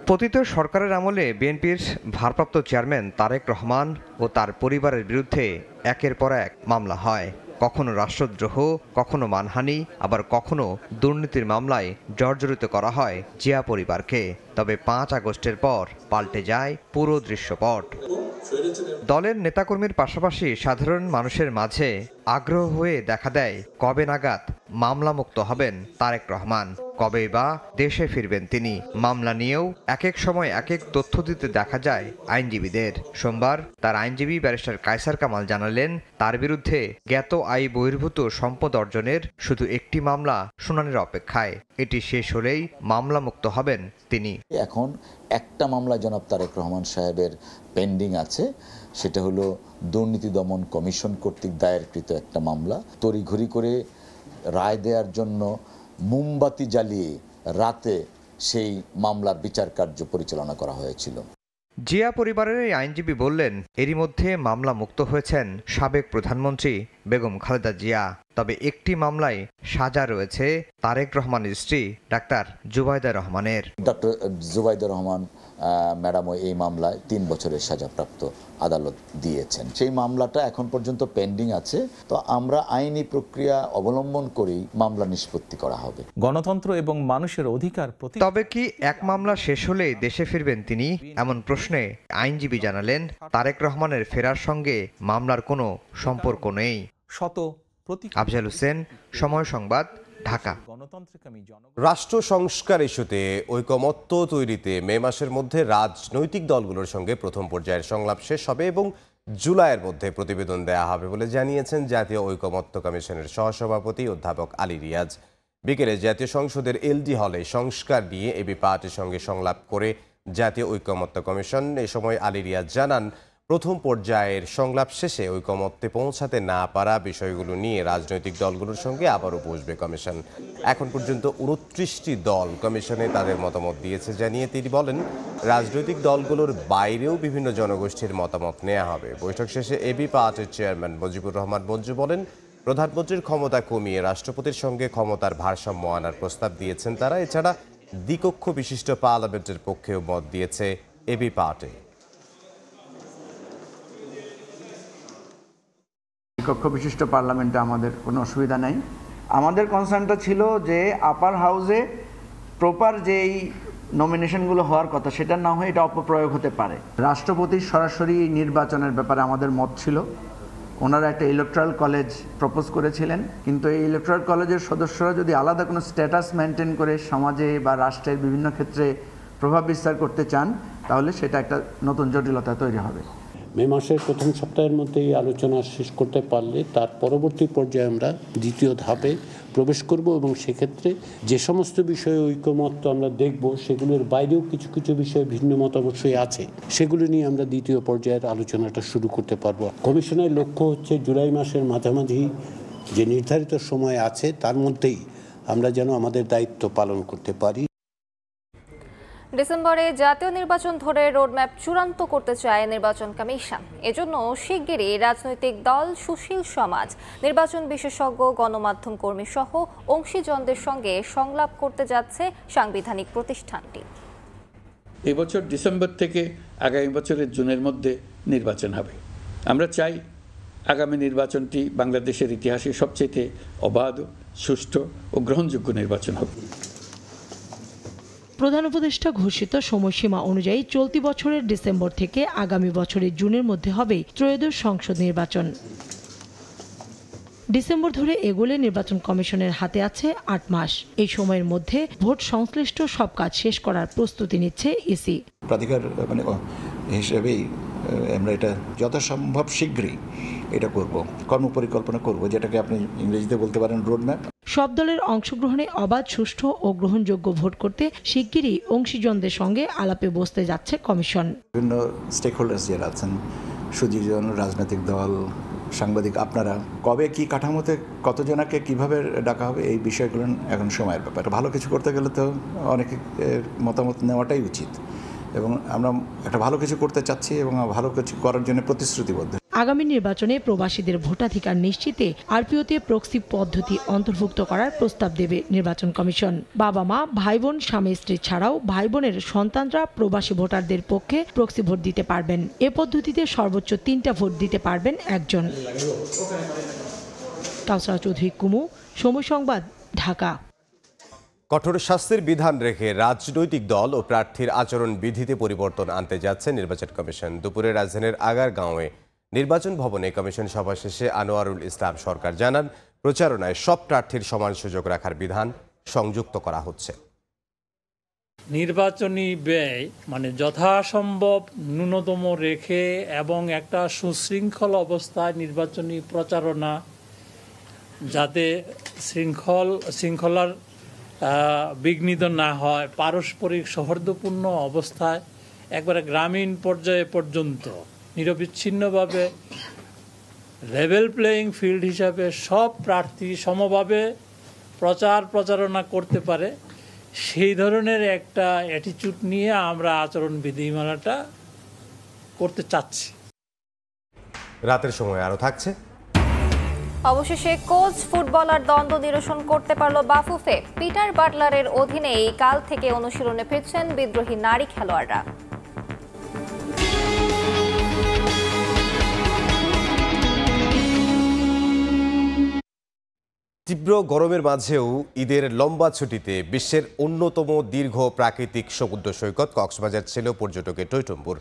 পতিত সরকারের আমলে বিএনপির ভারপ্রাপ্ত চেয়ারম্যান তারেক রহমান ও তার পরিবারের বিরুদ্ধে একের পর এক মামলা হয়। কখনো রাষ্ট্রদ্রোহ, কখনো মানহানি, আবার কখনো দুর্নীতির মামলায় জর্জরিত করা হয় জিয়া পরিবারকে। তবে 5 আগস্টের পর পাল্টে যায় পুরো দৃশ্যপট। দলের নেতাকর্মীর পাশাপাশি সাধারণ মানুষের মাঝে আগ্রহ হয়ে দেখা দেয় কবে নাগাদ মামলামুক্ত হবেন তারেক রহমান, কবে বা দেশে ফিরবেন তিনি। মামলা নিয়েও এক এক সময় এক এক তথ্য দিতে দেখা যায় আইনজীবীদের। সোমবার তার আইনজীবী ব্যারিস্টার কায়সার কামাল জানালেন, তার বিরুদ্ধে জ্ঞাত আয় বহির্ভূত সম্পদ অর্জনের শুধু একটি মামলা শুনানির অপেক্ষায়। এটি শেষ হলেই মামলামুক্ত হবেন তিনি। এখন একটা মামলা জনাব তারেক রহমান সাহেবের পেন্ডিং আছে, সেটা হলো দুর্নীতি দমন কমিশন কর্তৃক দায়েরকৃত একটা মামলা। তড়িঘড়ি করে রায় দেওয়ার জন্য মোমবাতি জ্বালিয়ে রাতে সেই মামলার বিচার কার্য পরিচালনা করা হয়েছিল। জিয়া পরিবারের এই আইনজীবী বললেন, এরই মধ্যে মামলা মুক্ত হয়েছেন সাবেক প্রধানমন্ত্রী বেগম খালেদা জিয়া। তবে একটি মামলায় সাজা রয়েছে তারেক রহমানের স্ত্রী ডাক্তার জুবাইদা রহমানের। ডক্টর জুবাইদা রহমান ম্যাডামও এই মামলায় 3 বছরের সাজাপ্রাপ্ত আদালত দিয়েছেন। সেই মামলাটা এখন পর্যন্ত পেন্ডিং আছে, তো আমরা আইনি প্রক্রিয়া অবলম্বন করেই মামলা নিষ্পত্তি করা হবে। গণতন্ত্র এবং মানুষের অধিকার প্রতি। তবে কি এক মামলা শেষ হলে দেশে ফিরবেন তিনি? এমন প্রশ্নে আইনজীবী জানালেন, তারেক রহমানের ফেরার সঙ্গে মামলার কোনো সম্পর্ক নেই। আফজাল হোসেন, সময় সংবাদ, ঢাকা। রাষ্ট্র সংস্কার ইস্যুতে ঐকমত্য তৈরিতে মে মাসের মধ্যে রাজনৈতিক দলগুলোর সঙ্গে প্রথম পর্যায়ের সংলাপ শেষ হবে এবং জুলাইয়ের মধ্যে প্রতিবেদন দেয়া হবে বলে জানিয়েছেন জাতীয় ঐকমত্য কমিশনের সহসভাপতি অধ্যাপক আলী রিয়াজ। বিকেলে জাতীয় সংসদের এলডি হলে সংস্কার নিয়ে এবি পার্টির সঙ্গে সংলাপ করে জাতীয় ঐকমত্য কমিশন। এ সময় আলী রিয়াজ জানান, প্রথম পর্যায়ের সংলাপ শেষে ঐকমত্যে পৌঁছাতে না পারা বিষয়গুলো নিয়ে রাজনৈতিক দলগুলোর সঙ্গে আবারও বসবে কমিশন। এখন পর্যন্ত 29টি দল কমিশনে তাদের মতামত দিয়েছে জানিয়ে তিনি বলেন, রাজনৈতিক দলগুলোর বাইরেও বিভিন্ন জনগোষ্ঠীর মতামত নেওয়া হবে। বৈঠক শেষে এবি পার্টির চেয়ারম্যান মুজিবুর রহমান মঞ্জু বলেন, প্রধানমন্ত্রীর ক্ষমতা কমিয়ে রাষ্ট্রপতির সঙ্গে ক্ষমতার ভারসাম্য আনার প্রস্তাব দিয়েছেন তারা। এছাড়া দ্বিকক্ষ বিশিষ্ট পার্লামেন্টের পক্ষেও মত দিয়েছে এবি পার্টি। দ্বিকক্ষ বিশিষ্ট পার্লামেন্টে আমাদের কোনো অসুবিধা নাই। আমাদের কনসার্নটা ছিল যে আপার হাউসে প্রপার যেই নমিনেশনগুলো হওয়ার কথা সেটা না হয়ে এটা অপপ্রয়োগ হতে পারে। রাষ্ট্রপতির সরাসরি নির্বাচনের ব্যাপারে আমাদের মত ছিল। ওনারা একটা ইলেকট্রাল কলেজ প্রপোজ করেছিলেন, কিন্তু এই ইলেকট্রাল কলেজের সদস্যরা যদি আলাদা কোনো স্ট্যাটাস মেনটেন করে সমাজে বা রাষ্ট্রের বিভিন্ন ক্ষেত্রে প্রভাব বিস্তার করতে চান, তাহলে সেটা একটা নতুন জটিলতা তৈরি হবে। মে মাসের প্রথম সপ্তাহের মধ্যেই আলোচনা শেষ করতে পারলে তার পরবর্তী পর্যায়ে আমরা দ্বিতীয় ধাপে প্রবেশ করব এবং সেক্ষেত্রে যে সমস্ত বিষয়ে ঐকমত্য আমরা দেখব সেগুলোর বাইরেও কিছু কিছু বিষয়ে ভিন্ন মত অবশ্যই আছে, সেগুলো নিয়ে আমরা দ্বিতীয় পর্যায়ের আলোচনাটা শুরু করতে পারবো। কমিশনের লক্ষ্য হচ্ছে জুলাই মাসের মাঝামাঝি যে নির্ধারিত সময় আছে তার মধ্যেই আমরা যেন আমাদের দায়িত্ব পালন করতে পারি। ডিসেম্বরে জাতীয় নির্বাচন ধরে রোডম্যাপ চূড়ান্ত করতে চায় নির্বাচন কমিশন। এজন্য শিগগিরই রাজনৈতিক দল, সুশীল সমাজ, নির্বাচন বিশেষজ্ঞ, গণমাধ্যম কর্মী সহ অংশীজনদের সঙ্গে সংলাপ করতে যাচ্ছে সাংবিধানিক প্রতিষ্ঠানটি। এবছর ডিসেম্বর থেকে আগামী বছরের জুনের মধ্যে নির্বাচন হবে। আমরা চাই আগামী নির্বাচনটি বাংলাদেশের ইতিহাসে সবচেয়ে অবাধ, সুষ্ঠু ও গ্রহণযোগ্য নির্বাচন হবে। প্রধান উপদেষ্টা ঘোষিত সময়সীমা অনুযায়ী চলতি বছরের ডিসেম্বর থেকে আগামী বছরের জুনের মধ্যে হবে ত্রয়োদশ সংসদ নির্বাচন। ডিসেম্বর ধরে এগোলে নির্বাচন কমিশনের হাতে আছে ৮ মাস। এই সময়ের মধ্যে ভোট সংশ্লিষ্ট সব কাজ শেষ করার প্রস্তুতি নিচ্ছে ইসি। প্রাধিকার হিসেবেই আমরা এটা যথাসম্ভব শীঘ্রই এটা করব, কর্মপরিকল্পনা করব, যেটাকে আপনি ইংরেজিতে বলতে পারেন রোডম্যাপ। সব দলের অংশগ্রহণে অবাধ, সুষ্ঠু ও গ্রহণযোগ্য ভোট করতে শিগগিরই অংশীজনদের সঙ্গে আলাপে বসতে যাচ্ছে কমিশন। বিভিন্ন স্টেক হোল্ডার্স যারা আছেন, সুদীর্ঘজন, রাজনৈতিক দল, সাংবাদিক, আপনারা কবে কি কাঠামোতে কতজনাকে কিভাবে ডাকা হবে এই বিষয়গুলো এখন সময়ের ব্যাপার। ভালো কিছু করতে গেলে তো অনেক মতামত নেওয়াটাই উচিত এবং আমরা একটা ভালো কিছু করতে চাচ্ছি এবং ভালো কিছু করার জন্য প্রতিশ্রুতিবদ্ধ। আগামী নির্বাচনে প্রবাসীদের ভোটাধিকার নিশ্চিতে আরপিওতে প্রক্সি পদ্ধতি অন্তর্ভুক্ত করার প্রস্তাব দেবে নির্বাচন কমিশন। বাবা মা, ভাই বোন, স্বামী স্ত্রী ছাড়াও ভাই বোনের সন্তানরা প্রবাসী ভোটারদের পক্ষে প্রক্সি ভোট দিতে পারবেন। এ পদ্ধতিতে সর্বোচ্চ 3টা ভোট দিতে পারবেন একজন। কাউসারা চৌধুরী, কুমু, সময় সংবাদ, ঢাকা। কঠোর শাস্তির বিধান রেখে রাজনৈতিক দল ও প্রার্থীর আচরণ বিধিতে পরিবর্তন আনতে যাচ্ছে নির্বাচন কমিশন। দুপুরে রাজধানীর আগারগাঁওয়ে নির্বাচন ভবনে কমিশন সভা শেষে আনোয়ারুল ইসলাম সরকার জানান, প্রচারণায় সব প্রার্থীর সমান সুযোগ রাখার বিধান সংযুক্ত করা হচ্ছে। নির্বাচনী ব্যয় যথাসম্ভব ন্যূনতম রেখে এবং একটা সুশৃঙ্খল অবস্থায় নির্বাচনী প্রচারণা যাতে শৃঙ্খলার বিঘ্নিত না হয়, পারস্পরিক সৌহার্দ্যপূর্ণ অবস্থায় একবারে গ্রামীণ পর্যায়ে পর্যন্ত নিরবিচ্ছিন্নভাবে লেভেল প্লেয়িং ফিল্ড হিসাবে সব প্রার্থী সমভাবে প্রচারণা করতে পারে, সেই ধরনের একটা অ্যাটিটিউড নিয়ে আমরা আচরণ বিধিমালাটা করতে চাচ্ছি। রাতের সময় আরও থাকছে। অবশেষে কোচ ফুটবলার দ্বন্দ্ব নিরসন করতে পারল বাফুফে। পিটার বাটলারের অধীনেই কাল থেকে অনুশীলনে ফিরছেন বিদ্রোহী নারী খেলোয়াড়রা। তীব্র গরমের মাঝেও ঈদের লম্বা ছুটিতে বিশ্বের অন্যতম দীর্ঘ প্রাকৃতিক সমুদ্র সৈকত কক্সবাজার ছিল পর্যটকের টইটম্বুর।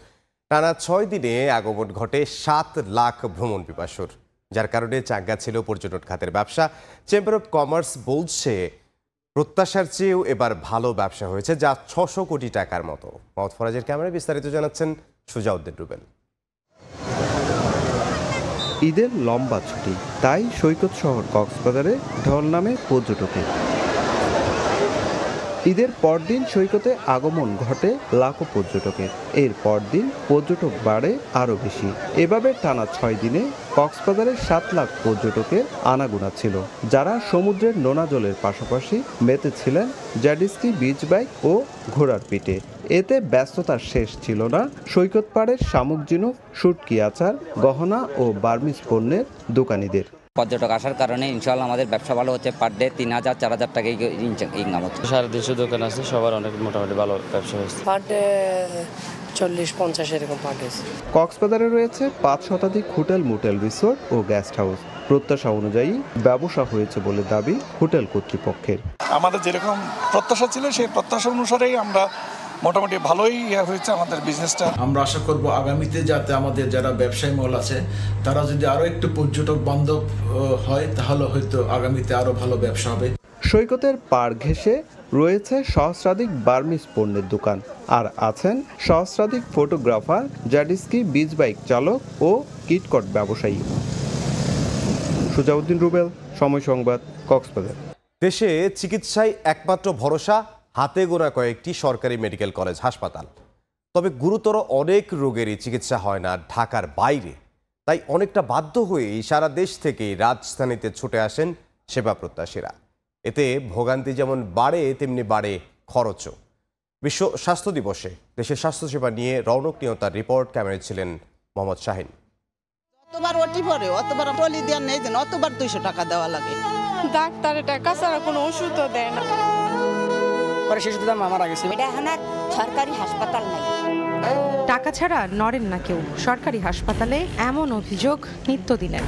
টানা 6 দিনে আগমন ঘটে 7 লাখ ভ্রমণ পিপাসুর, যার কারণে চাঙ্গা ছিল পর্যটন খাতের ব্যবসা। চেম্বার অব কমার্স বলছে, প্রত্যাশার চেয়েও এবার ভালো ব্যবসা হয়েছে, যা 600 কোটি টাকার মতো। মহম্মদ ফরাজের ক্যামেরায় বিস্তারিত জানাচ্ছেন সুজাউদ্দিন রুবেল। ঈদের লম্বা ছুটি, তাই সৈকত শহর কক্সবাজারে ঢল নামে পর্যটকের। ঈদের পরদিন সৈকতে আগমন ঘটে লাখো পর্যটকের। এর পরদিন পর্যটক বাড়ে আরও বেশি। এভাবে টানা 6 দিনে কক্সবাজারের 7 লাখ পর্যটকের আনাগোনা ছিল, যারা সমুদ্রের নোনা জলের পাশাপাশি মেতেছিলেন জেটস্কি, বিচ বাইক ও ঘোড়ার পিঠে। এতে ব্যস্ততার শেষ ছিল না সৈকত পাড়ের শামুক ঝিনুক, শুটকি, আচার, গহনা ও বার্মিজ পণ্যের দোকানিদের। পর্যটক আসার কারণে ইনশাআল্লাহ আমাদের ব্যবসা ভালো হচ্ছে। পার ডে 3,000-4,000 টাকা ইনকাম হচ্ছে। 250 দোকান আছে, সবার অনেক মোটামুটি ভালো ব্যবসা হচ্ছে। পার ডে 40-50 এরকম পার ডে। কক্সবাজারে রয়েছে 5 শতাধিক হোটেল, মোটেল, রিসোর্ট ও গেস্ট হাউস। প্রত্যাশা অনুযায়ী ব্যবসা হয়েছে বলে দাবি হোটেল কর্তৃপক্ষের। আমাদের যেরকম প্রত্যাশা ছিল সেই প্রত্যাশা অনুসারেই আমরা মোটামুটি ভালোই হয়েছে আমাদের বিজনেসটা। আমরা আশা করব আগামীতে যাতে আমাদের যারা ব্যবসায়ী মহল আছে তারা যদি আরো একটু পর্যটক বান্ধব হয় তাহলে হয়তো আগামীতে আরো ভালো ব্যবসা হবে। সৈকতের পাড় ঘেঁষে রয়েছে সহস্রাধিক বার্মিজ পণ্যের দোকান, আর আছেন সহস্রাধিক ফটোগ্রাফার, জেটস্কি, বিচ বাইক চালক ও কিটকট ব্যবসায়ী। সুজাউদ্দিন রুবেল, সময় সংবাদ, কক্সবাজার। দেশে চিকিৎসায় একমাত্র ভরসা হাতে গোনা কয়েকটি সরকারি মেডিকেল কলেজ, হাসপাতাল। তবে গুরুতর অনেক রোগেরই চিকিৎসা হয় না ঢাকার বাইরে। তাই অনেকটা বাধ্য হয়েই সারা দেশ থেকে রাজধানীতে ছুটে আসেন সেবা প্রত্যাশীরা। এতে ভোগান্তি যেমন বাড়ে, তেমনি বাড়ে খরচও। বিশ্ব স্বাস্থ্য দিবসে দেশের স্বাস্থ্যসেবা নিয়ে রৌনক নিয়তার রিপোর্ট ক্যামেরায় ছিলেন মোহাম্মদ শাহিন। অতবার ওটি পরে, অতবার টলি দেওয়ার নেই, অতবার 200 টাকা দেওয়া লাগে। ডাক্তারের টাকা ছাড়া কোনো ওষুধও দেয় না। পরে শিশু দাম মারা গেছে। এটা এখন আর সরকারি হাসপাতাল নাই। টাকা ছাড়া নড়েন না কেউ। সরকারি হাসপাতালে এমন অভিযোগ নিত্যদিনের।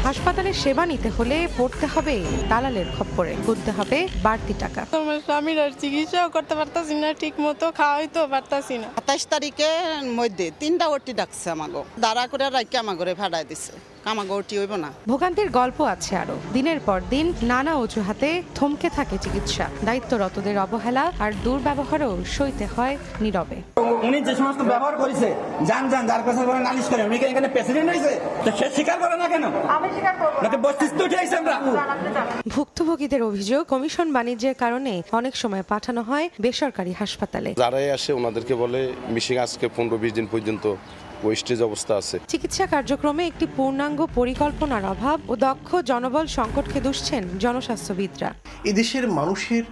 হাসপাতালে সেবা নিতে হলে পড়তে হবে দালালের খপ্পরে, গুনতে হবে বাড়তি টাকা। তোমার স্বামীর আর চিকিৎসাও করতে পারতাছি না, ঠিক মতো খাওয়াইতেও পারতাছি না। 27 তারিখের মধ্যে 3টা ওটি ডাকছে আমাগো, দাঁড়া করে রাইকে আমাগরে ভাড়ায় দিছে। আমাগো ওটি হইব না। ভোগান্তির গল্প আছে আরো। দিনের পর দিন নানা অজুহাতে থমকে থাকে চিকিৎসা। দায়িত্বরতদের অবহেলা আর দুর্ব্যবহারও সইতে হয় নীরবে। উনি যে সমস্ত ব্যবহার করেছে, যার কাছে বলে নালিশ করে, উনি এখানে প্রেসিডেন্ট হয়েছে, তো সে স্বীকার করে না কেন? আমি স্বীকার করব না। বস্তিস্ত উঠেছে আমরা। ভুক্তভোগীদের অভিযোগ, কমিশন বাণিজ্যের কারণে অনেক সময় পাঠানো হয় বেসরকারি হাসপাতালে। যারাই আসে ওনাদেরকে বলে মিশিং আজকে 15-20 দিন পর্যন্ত ওয়েস্টেজ অবস্থা আছে। চিকিৎসা কার্যক্রমে একটি পূর্ণাঙ্গ পরিকল্পনার অভাব ও দক্ষ জনবল সংকটকে দুষছেন জনস্বাস্থ্যবিদরা। এদেশের মানুষের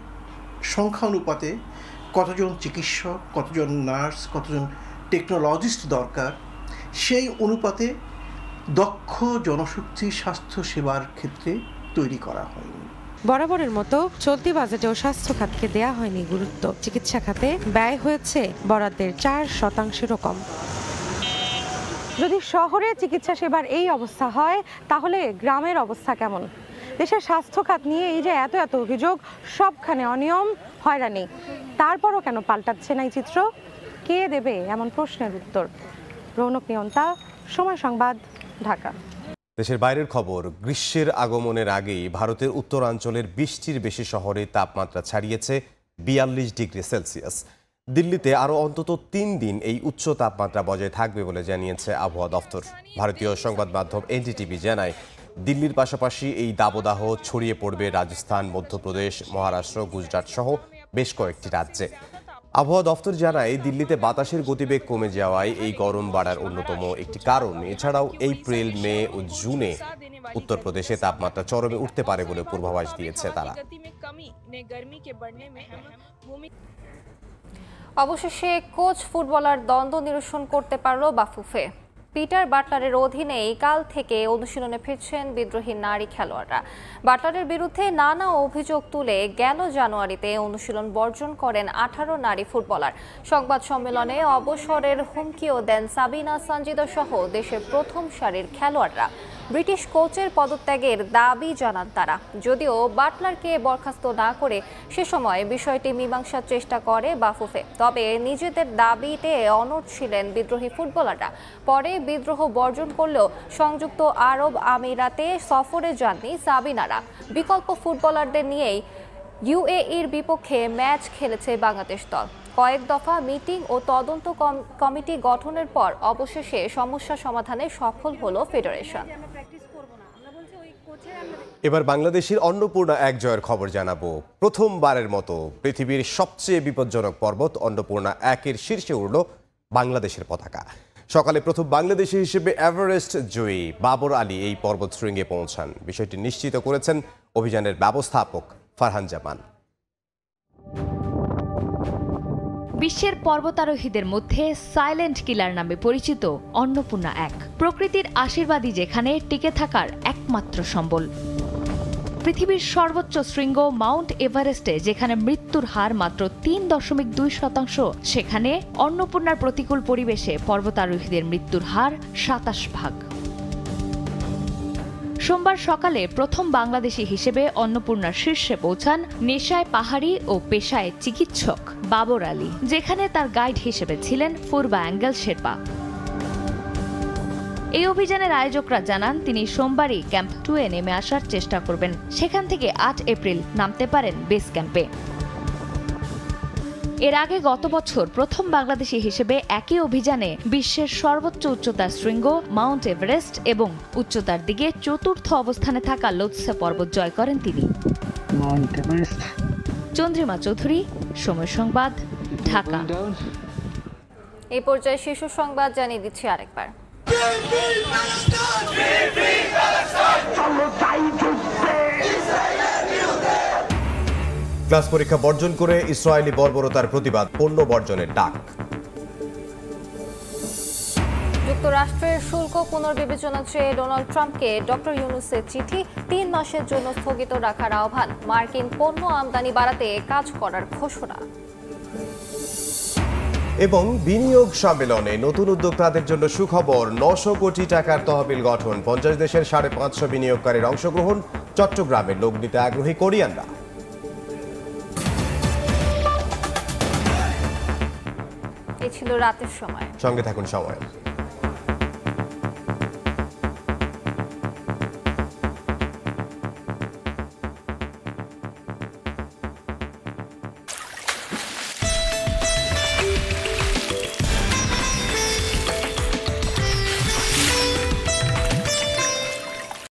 সংখ্যা অনুপাতে কতজন চিকিৎসক, কতজন নার্স, কতজন টেকনোলজিস্ট দরকার, সেই অনুপাতে দক্ষ জনশক্তি স্বাস্থ্য সেবার ক্ষেত্রে তৈরি করা হয়নি। বরাবরের মতো চলতি বাজেটেও স্বাস্থ্য খাতকে দেয়া হয়নি গুরুত্ব। চিকিৎসা খাতে ব্যয় হয়েছে বরাদ্দের 4%-ও কম। যদি শহরে চিকিৎসা সেবার এই অবস্থা হয়, তাহলে গ্রামের অবস্থা কেমন? দেশের স্বাস্থ্য খাত নিয়ে এই যে এত অভিযোগ, সবখানে অনিয়ম, হয়রানি, তারপরও কেন পাল্টাচ্ছে না এই চিত্র? কে দেবে এমন প্রশ্নের উত্তর? রৌনক নিয়ন্তা, সময় সংবাদ, ঢাকা। দেশের বাইরের খবর। গ্রীষ্মের আগমনের আগেই ভারতের উত্তরাঞ্চলের 20টির বেশি শহরে তাপমাত্রা ছাড়িয়েছে 42 ডিগ্রি সেলসিয়াস। দিল্লিতে আরও অন্তত 3 দিন এই উচ্চ তাপমাত্রা বজায় থাকবে বলে জানিয়েছে আবহাওয়া দফতর। ভারতীয় সংবাদ মাধ্যম এনডিটিভি জানায়, দিল্লির পাশাপাশি এই দাবদাহ ছড়িয়ে পড়বে রাজস্থান, মধ্যপ্রদেশ, মহারাষ্ট্র, গুজরাট সহ বেশ কয়েকটি রাজ্যে। আবহাওয়া দফতর জানায়, দিল্লিতে বাতাসের গতিবেগ কমে যাওয়ায় এই গরম বাড়ার অন্যতম একটি কারণ। এছাড়াও এপ্রিল, মে ও জুনে উত্তরপ্রদেশে তাপমাত্রা চরমে উঠতে পারে বলে পূর্বাভাস দিয়েছে তারা। অবশেষে কোচ ফুটবলার দ্বন্দ্ব নিরসন করতে পারল বাফুফে। পিটার বাটলারের অধীনে কাল থেকে অনুশীলনে ফিরছেন বিদ্রোহী নারী খেলোয়াড়রা। বাটলারের বিরুদ্ধে নানা অভিযোগ তুলে গেল জানুয়ারিতে অনুশীলন বর্জন করেন 18 নারী ফুটবলার। সংবাদ সম্মেলনে অবসরের হুমকিও দেন সাবিনা, সঞ্জিদা সহ দেশের প্রথম সারির খেলোয়াড়রা। ব্রিটিশ কোচের পদত্যাগের দাবি জানান তারা। যদিও বাটলারকে বরখাস্ত না করে সে সময় বিষয়টি মীমাংসার চেষ্টা করে বাফুফে, তবে নিজেদের দাবিতে অনড় ছিলেন বিদ্রোহী ফুটবলাররা। পরে বিদ্রোহ বর্জন করলেও সংযুক্ত আরব আমিরাতে সফরে যাননি সাবিনারা। বিকল্প ফুটবলারদের নিয়েই ইউএইর বিপক্ষে ম্যাচ খেলেছে বাংলাদেশ দল। কয়েক দফা মিটিং ও তদন্ত কমিটি গঠনের পর অবশেষে সমস্যা সমাধানে সফল হলো ফেডারেশন। এবার বাংলাদেশের অন্নপূর্ণা 1 জয়ের খবর জানাবো। প্রথমবারের মতো পৃথিবীর সবচেয়ে বিপজ্জনক পর্বত অন্নপূর্ণা 1-এর শীর্ষে উড়ল বাংলাদেশের পতাকা। সকালে প্রথম বাংলাদেশি হিসেবে এভারেস্ট জয়ী বাবর আলী এই পর্বত শৃঙ্গে পৌঁছান। বিষয়টি নিশ্চিত করেছেন অভিযানের ব্যবস্থাপক ফারহান জামান। বিশ্বের পর্বতারোহীদের মধ্যে সাইলেন্ট কিলার নামে পরিচিত অন্নপূর্ণা 1 প্রকৃতির আশীর্বাদই যেখানে টিকে থাকার একমাত্র সম্বল। পৃথিবীর সর্বোচ্চ শৃঙ্গ মাউন্ট এভারেস্টে যেখানে মৃত্যুর হার মাত্র 3.2%, সেখানে অন্নপূর্ণার প্রতিকূল পরিবেশে পর্বতারোহীদের মৃত্যুর হার 27%। সোমবার সকালে প্রথম বাংলাদেশি হিসেবে অন্নপূর্ণার শীর্ষে পৌঁছান নেশায় পাহাড়ি ও পেশায় চিকিৎসক বাবর আলী, যেখানে তার গাইড হিসেবে ছিলেন পূর্বা অ্যাঙ্গেল শেরপা। এই অভিযানের আয়োজকরা জানান তিনি সোমবারই ক্যাম্প 2-এ নেমে আসার চেষ্টা করবেন। সেখান থেকে 8 এপ্রিল নামতে পারেন বেস ক্যাম্পে। এর আগে গত বছর প্রথম বাংলাদেশি হিসেবে একই অভিযানে বিশ্বের সর্বোচ্চ উচ্চতার শৃঙ্গ মাউন্ট এভারেস্ট এবং উচ্চতার দিকে চতুর্থ অবস্থানে থাকা লোৎসে পর্বত জয় করেন তিনি। চন্দ্রিমা চৌধুরী, সময় সংবাদ, ঢাকা। এই পর্যায়ে শীর্ষ সংবাদ জানিয়ে দিচ্ছি আরেকবার। ক্লাস পরীক্ষা বর্জন করে ইসরায়েলি বর্বরতার প্রতিবাদ, পণ্য বর্জনের ডাক। যুক্তরাষ্ট্রের শুল্ক পুনর্বিবেচনা চেয়ে ডোনাল্ড ট্রাম্পকে ডক্টর ইউনূসের চিঠি, 3 মাসের জন্য স্থগিত রাখার আহ্বান, মার্কিন পণ্য আমদানি বাড়াতে কাজ করার ঘোষণা। এবং বিনিয়োগ সম্মেলনে নতুন উদ্যোক্তাদের জন্য সুখবর, 900 কোটি টাকার তহবিল গঠন, 50 দেশের 550 বিনিয়োগকারীর অংশগ্রহণ, চট্টগ্রামে লোক নিতে আগ্রহী কোরিয়ানরা। এই ছিল রাতের সময়। সঙ্গে থাকুন সময়।